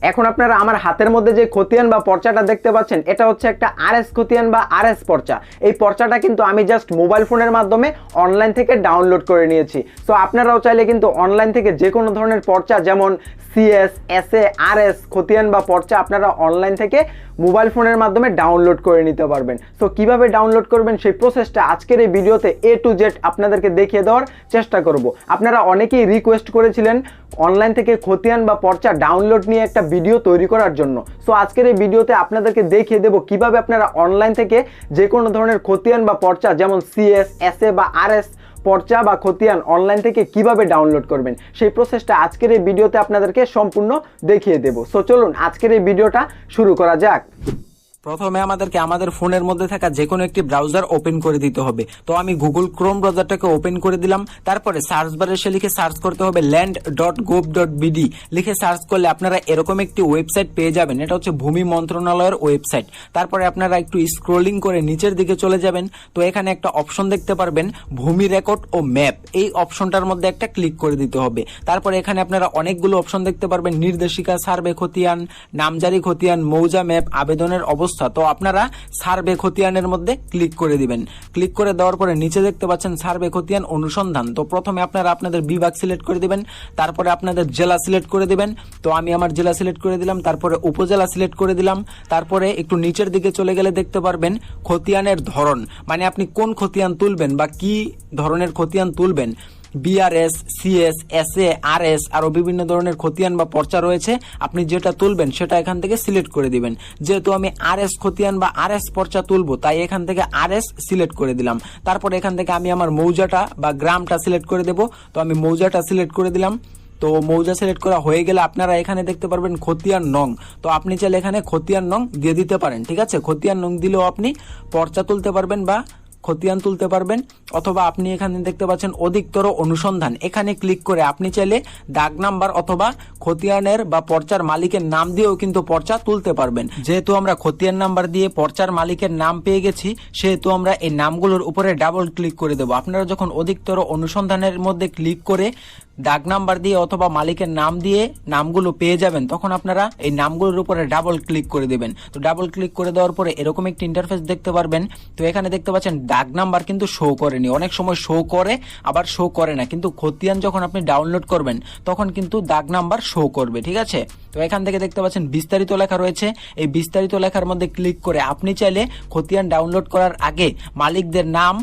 এখন আপনারা আমার হাতের মধ্যে যে খতিয়ান বা পর্চাটা দেখতে পাচ্ছেন, এটা হচ্ছে একটা আরএস খতিয়ান বা আরএস পর্চা। এই পর্চাটা কিন্তু আমি জাস্ট মোবাইল ফোনের মাধ্যমে অনলাইন থেকে ডাউনলোড করে নিয়েছি। সো আপনারাও চাইলে কিন্তু অনলাইন থেকে যে কোনো ধরনের পর্চা, যেমন সিএস, এসএ, আরএস খতিয়ান বা পর্চা আপনারা অনলাইন থেকে মোবাইল ফোনের মাধ্যমে ডাউনলোড করে নিতে পারবেন। সো কিভাবে ডাউনলোড করবেন সেই প্রসেসটা আজকের এই ভিডিওতে A to Z আপনাদেরকে দেখিয়ে দেওয়ার চেষ্টা করব। আপনারা অনেকেই রিকোয়েস্ট করেছিলেন অনলাইন থেকে খতিয়ান বা পর্চা ডাউনলোড নিয়ে একটা ভিডিও তৈরি করার জন্য। সো আজকের এই ভিডিওতে আপনাদেরকে দেখিয়ে দেব কিভাবে আপনারা অনলাইন থেকে যে কোনো ধরনের খতিয়ান বা পর্চা, যেমন সিএস, এসএ বা আরএস পর্চা বা খতিয়ান অনলাইন থেকে কিভাবে ডাউনলোড করবেন সেই প্রসেসটা আজকের এই ভিডিওতে আপনাদেরকে সম্পূর্ণ দেখিয়ে দেব। সো চলুন আজকের এই ভিডিওটা শুরু করা যাক। প্রথমে আমাদেরকে আমাদের ফোনের মধ্যে থাকা যে কোনো একটি ব্রাউজার ওপেন করে দিতে হবে। তো আমি গুগল ক্রোম ব্রাউজারটাকে ওপেন করে দিলাম। তারপরে সার্চ বারে এসে লিখে সার্চ করতে হবে land.gov.bd লিখে সার্চ করলে আপনারা এরকম একটি ওয়েবসাইট পেয়ে যাবেন। এটা হচ্ছে ভূমি মন্ত্রণালয়ের ওয়েবসাইট। তারপরে আপনারা একটু স্ক্রলিং করে নিচের দিকে চলে যাবেন। তো এখানে একটা অপশন দেখতে পারবেন ভূমি রেকর্ড ও ম্যাপ, এই অপশনটার মধ্যে একটা ক্লিক করে দিতে হবে। তারপরে এখানে আপনারা অনেকগুলো অপশন দেখতে পারবেন, নির্দেশিকা, সার্ভে খতিয়ান, নামজারি খতিয়ান, মৌজা ম্যাপ, আবেদনের অবস্থা। তো আপনারা সার্ভে খতিয়ানের মধ্যে ক্লিক করে দিবেন। ক্লিক করে দেওয়ার পরে নিচে দেখতে পাচ্ছেন সার্ভে খতিয়ান অনুসন্ধান। তো প্রথমে আপনারা আপনাদের বিভাগ সিলেক্ট করে দিবেন, তারপরে আপনাদের জেলা সিলেক্ট করে দিবেন। তো আমি আমার জেলা সিলেক্ট করে দিলাম, তারপরে উপজেলা সিলেক্ট করে দিলাম। তারপরে একটু নিচের দিকে চলে গেলে দেখতে পারবেন খতিয়ানের ধরন, মানে আপনি কোন খতিয়ান তুলবেন বা কি ধরনের খতিয়ান তুলবেন। বিআরএস, সিএস, এসএ, আরএস আরো বিভিন্ন ধরনের খতিয়ান বা পর্চা রয়েছে। আপনি যেটা তুলবেন সেটা এখান থেকে সিলেক্ট করে দিবেন। যেহেতু আমি আরএস খতিয়ান বা আরএস পর্চা তুলবো, তাই এখান থেকে আরএস সিলেক্ট করে দিলাম। তারপর এখান থেকে আমি আমার মৌজাটা বা গ্রামটা সিলেক্ট করে দেব। তো আমি মৌজাটা সিলেক্ট করে দিলাম। তো মৌজা সিলেক্ট করা হয়ে গেলে আপনারা এখানে দেখতে পারবেন খতিয়ান নং। তো আপনি চাইলে এখানে খতিয়ান নং দিয়ে দিতে পারেন, ঠিক আছে। খতিয়ান নং দিলেও আপনি পর্চা তুলতে পারবেন বা খতিয়ান তুলতে পারবেন। অথবা আপনি এখানে দেখতে পাচ্ছেন অধিকতর অনুসন্ধান, এখানে ক্লিক করে আপনি চাইলে দাগ নাম্বার অথবা খতিয়ানের বা পর্চার মালিকের নাম দিয়েও কিন্তু পর্চা তুলতে পারবেন। যেহেতু আমরা খতিয়ান নাম্বার দিয়ে পর্চার মালিকের নাম পেয়ে গেছি, সেহেতু আমরা এই নামগুলোর উপরে ডাবল ক্লিক করে দেব। আপনারা যখন অধিকতর অনুসন্ধানের মধ্যে ক্লিক করে দাগ নাম্বার দিয়ে অথবা মালিকের নাম দিয়ে নামগুলো পেয়ে যাবেন, তখন আপনারা এই নামগুলোর উপরে ডাবল ক্লিক করে দেবেন। তো ডাবল ক্লিক করে দেওয়ার পরে এরকম একটি ইন্টারফেস দেখতে পারবেন। তো এখানে দেখতে পাচ্ছেন দাগ নাম্বার কিন্তু শো করেনি, অনেক সময় শো করে আবার শো করে না, কিন্তু খতিয়ান যখন আপনি ডাউনলোড করবেন তখন কিন্তু দাগ নাম্বার শো করবে, ঠিক আছে। তো এখান থেকে দেখতে পাচ্ছেন বিস্তারিত লেখা রয়েছে। এই বিস্তারিত লেখার মধ্যে ক্লিক করে আপনি চাইলে খতিয়ান ডাউনলোড করার আগে মালিকদের নাম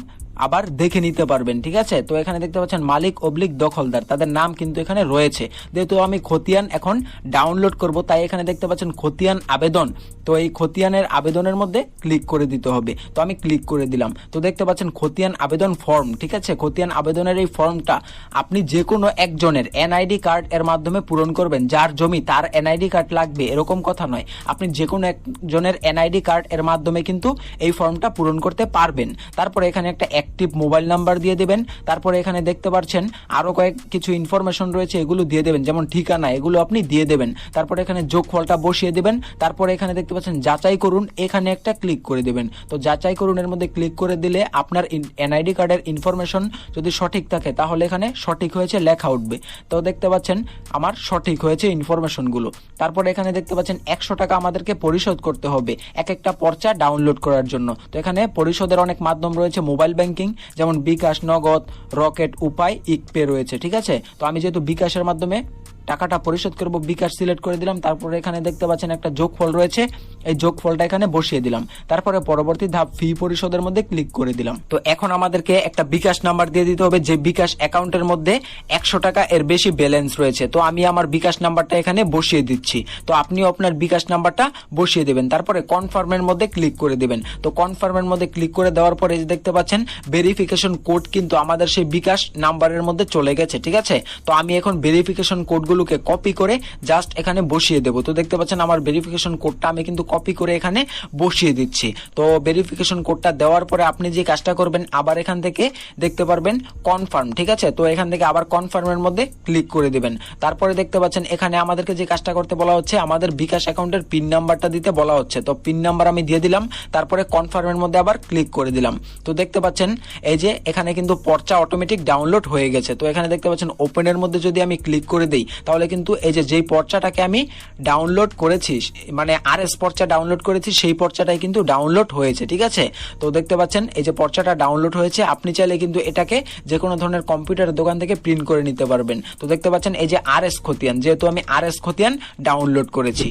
আবার দেখে নিতে পারবেন, ঠিক আছে। তো এখানে দেখতে পাচ্ছেন মালিক অবলিক দখলদার, তাদের নাম কিন্তু এখানে রয়েছে। যেহেতু আমি খতিয়ান এখন ডাউনলোড করব, তাই এখানে দেখতে পাচ্ছেন খতিয়ান আবেদন। তো এই খতিয়ানের আবেদনের মধ্যে ক্লিক করে দিতে হবে। তো আমি ক্লিক করে দিলাম। তো দেখতে পাচ্ছেন খতিয়ান আবেদন ফর্ম, ঠিক আছে। খতিয়ান আবেদনের এই ফর্মটা আপনি যে কোনো একজনের এনআইডি কার্ড এর মাধ্যমে পূরণ করবেন। যার জমি তার এনআইডি কার্ড লাগবে এরকম কথা নয়, আপনি যে কোনো একজনের এনআইডি কার্ড এর মাধ্যমে কিন্তু এই ফর্মটা পূরণ করতে পারবেন। তারপরে এখানে একটা অ্যাক্টিভ মোবাইল নাম্বার দিয়ে দেবেন। তারপরে এখানে দেখতে পাচ্ছেন আরো কিছু ইনফরমেশন রয়েছে, এগুলো দিয়ে দেবেন, যেমন ঠিকানা, এগুলো আপনি দিয়ে দেবেন। তারপরে এখানে যোগফলটা বসিয়ে দেবেন। তারপরে এখানে দেখতে পাচ্ছেন যাচাই করুন, এখানে একটা ক্লিক করে দেবেন। তো যাচাই করুন এর মধ্যে ক্লিক করে দিলে আপনার এনআইডি কার্ডের ইনফরমেশন যদি সঠিক থাকে তাহলে এখানে সঠিক হয়েছে লেখা উঠবে। তো দেখতে পাচ্ছেন আমার সঠিক হয়েছে ইনফরমেশনগুলো। তারপরে এখানে দেখতে পাচ্ছেন 100 টাকা আমাদেরকে পরিশোধ করতে হবে এক একটা পর্চা ডাউনলোড করার জন্য। তো এখানে পরিশোধের অনেক মাধ্যম রয়েছে, মোবাইল ব্যাংকিং যেমন বিকাশ, নগদ, রকেট, উপায়, ইকপে রয়েছে, ঠিক আছে। তো আমি যেহেতু বিকাশের মাধ্যমে টাকাটা পরিশোধ করব, বিকাশ সিলেক্ট করে দিলাম। তারপরে এখানে দেখতে পাচ্ছেন একটা যোগফল রয়েছে, এই যোগফলটা এখানে বসিয়ে দিলাম। তারপরে পরবর্তী ধাপ ফি পরিশোধের মধ্যে ক্লিক করে দিলাম। তো এখন আমাদেরকে একটা বিকাশ নাম্বার দিয়ে দিতে হবে, যে বিকাশ অ্যাকাউন্টের মধ্যে 100 টাকা এর বেশি ব্যালেন্স রয়েছে। তো আমি আমার বিকাশ নাম্বারটা এখানে বসিয়ে দিচ্ছি। তো আপনিও আপনার বিকাশ নাম্বারটা বসিয়ে দেবেন। তারপরে কনফার্মের মধ্যে ক্লিক করে দিবেন। তো কনফার্মের মধ্যে ক্লিক করে দেওয়ার পরে দেখতে পাচ্ছেন ভেরিফিকেশন কোড কিন্তু আমাদের সেই বিকাশ নাম্বারের মধ্যে চলে গেছে, ঠিক আছে। তো আমি এখন ভেরিফিকেশন কোডগুলোকে কপি করে জাস্ট এখানে বসিয়ে দেব। তো দেখতে পাচ্ছেন আমার ভেরিফিকেশন কোডটা আমি কিন্তু কপি করে এখানে বসিয়ে দিচ্ছি। তো ভেরিফিকেশন কোডটা দেওয়ার পরে আপনি যে কাজটা করবেন, আবার এখান থেকে দেখতে পারবেন কনফার্ম, ঠিক আছে। তো এখান থেকে আবার কনফার্মের মধ্যে ক্লিক করে দিবেন। তারপরে দেখতে পাচ্ছেন এখানে আমাদেরকে যে কাজটা করতে বলা হচ্ছে, আমাদের বিকাশ অ্যাকাউন্টের পিন নাম্বারটা দিতে বলা হচ্ছে। তো পিন নাম্বার আমি দিয়ে দিলাম, তারপরে কনফার্মের মধ্যে আবার ক্লিক করে দিলাম। তো দেখতে পাচ্ছেন এই যে এখানে কিন্তু পর্চা অটোমেটিক ডাউনলোড হয়ে গেছে। তো এখানে দেখতে পাচ্ছেন ওপেনের মধ্যে যদি আমি ক্লিক করে দিই, তাহলে কিন্তু এই যে যেই পর্চাটাকে আমি ডাউনলোড করেছি, মানে RS পর্চা ডাউনলোড করেছি, সেই পর্চাটাই কিন্তু ডাউনলোড হয়েছে। ঠিক আছে, তো দেখতে পাচ্ছেন এই যে পর্চাটা ডাউনলোড হয়েছে। আপনি চাইলে কিন্তু এটাকে যে কোনো ধরনের কম্পিউটার দোকান থেকে প্রিন্ট করে নিতে পারবেন। তো দেখতে পাচ্ছেন এই যে RS খতিয়ান, যেহেতু আমি RS খতিয়ান ডাউনলোড করেছি।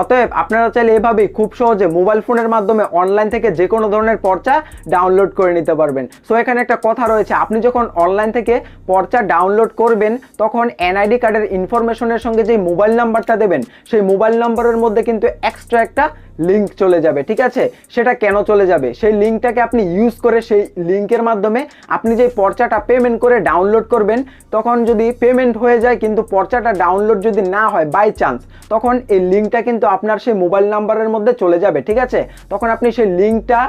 অতএব আপনারা চাইলে এভাবেই খুব সহজে মোবাইল ফোনের মাধ্যমে অনলাইন থেকে যে কোনো ধরনের পর্চা ডাউনলোড করে নিতে পারবেন। সো এখানে একটা কথা রয়েছে, আপনি যখন অনলাইন থেকে পর্চা ডাউনলোড করবেন তখন NID কার্ডের ইনফরমেশনের সঙ্গে যে মোবাইল নাম্বারটা দেবেন, সেই মোবাইল নাম্বারের মধ্যে কিন্তু এক্সট্রা একটা লিঙ্ক চলে যাবে। ঠিক আছে, সেটা কেন চলে যাবে, সেই লিঙ্কটাকে আপনি ইউজ করে সেই লিঙ্কের মাধ্যমে আপনি যে পর্চাটা পেমেন্ট করে ডাউনলোড করবেন, তখন যদি পেমেন্ট হয়ে যায় কিন্তু পর্চাটা ডাউনলোড যদি না হয় বাই চান্স, তখন এই লিঙ্কটা কিন্তু আপনার সেই মোবাইল নাম্বারের মধ্যে চলে যাবে। ঠিক আছে, তখন আপনি সেই লিঙ্কটা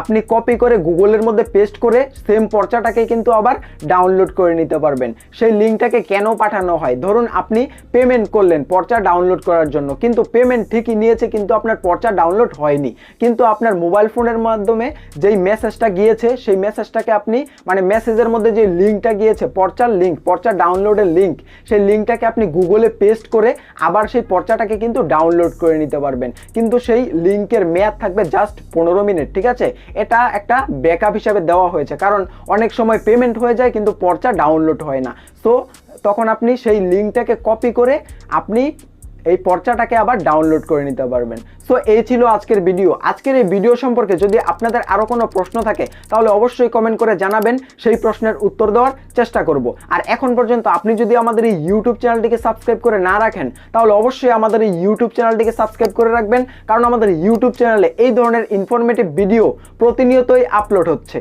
আপনি কপি করে গুগলের মধ্যে পেস্ট করে সেম পর্চাটাকে কিন্তু আবার ডাউনলোড করে নিতে পারবেন। সেই লিঙ্কটাকে কেন পাঠানো হয়, ধরুন আপনি পেমেন্ট করলেন পর্চা ডাউনলোড করার জন্য, কিন্তু পেমেন্ট ঠিকই নিয়েছে কিন্তু আপনার পর্চা ডাউনলোড হয়নি, কিন্তু আপনার মোবাইল ফোনের মাধ্যমে যেই মেসেজটা গিয়েছে সেই মেসেজটাকে আপনি মানে মেসেজের মধ্যে যে লিঙ্কটা গিয়েছে পর্চার লিঙ্ক, পর্চা ডাউনলোডের লিঙ্ক, সেই লিঙ্কটাকে আপনি গুগলে পেস্ট করে আবার সেই পর্চাটাকে কিন্তু ডাউনলোড করে নিতে পারবেন। কিন্তু সেই লিঙ্কের মেয়াদ থাকবে জাস্ট 15 মিনিট। ঠিক আছে, এটা একটা ব্যাকআপ হিসাবে দেওয়া হয়েছে, কারণ অনেক সময় পেমেন্ট হয়ে যায় কিন্তু পর্চা ডাউনলোড হয় না। সো তখন আপনি সেই লিঙ্কটাকে কপি করে আপনি এই পর্চাটাকে আবার ডাউনলোড করে নিতে পারবেন। সো এই ছিল আজকের ভিডিও। আজকের এই ভিডিও সম্পর্কে যদি আপনাদের আরও কোনো প্রশ্ন থাকে তাহলে অবশ্যই কমেন্ট করে জানাবেন, সেই প্রশ্নের উত্তর দেওয়ার চেষ্টা করব। আর এখন পর্যন্ত আপনি যদি আমাদের এই ইউটিউব চ্যানেলটিকে সাবস্ক্রাইব করে না রাখেন তাহলে অবশ্যই আমাদের এই ইউটিউব চ্যানেলটিকে সাবস্ক্রাইব করে রাখবেন, কারণ আমাদের ইউটিউব চ্যানেলে এই ধরনের ইনফরমেটিভ ভিডিও প্রতিনিয়তই আপলোড হচ্ছে।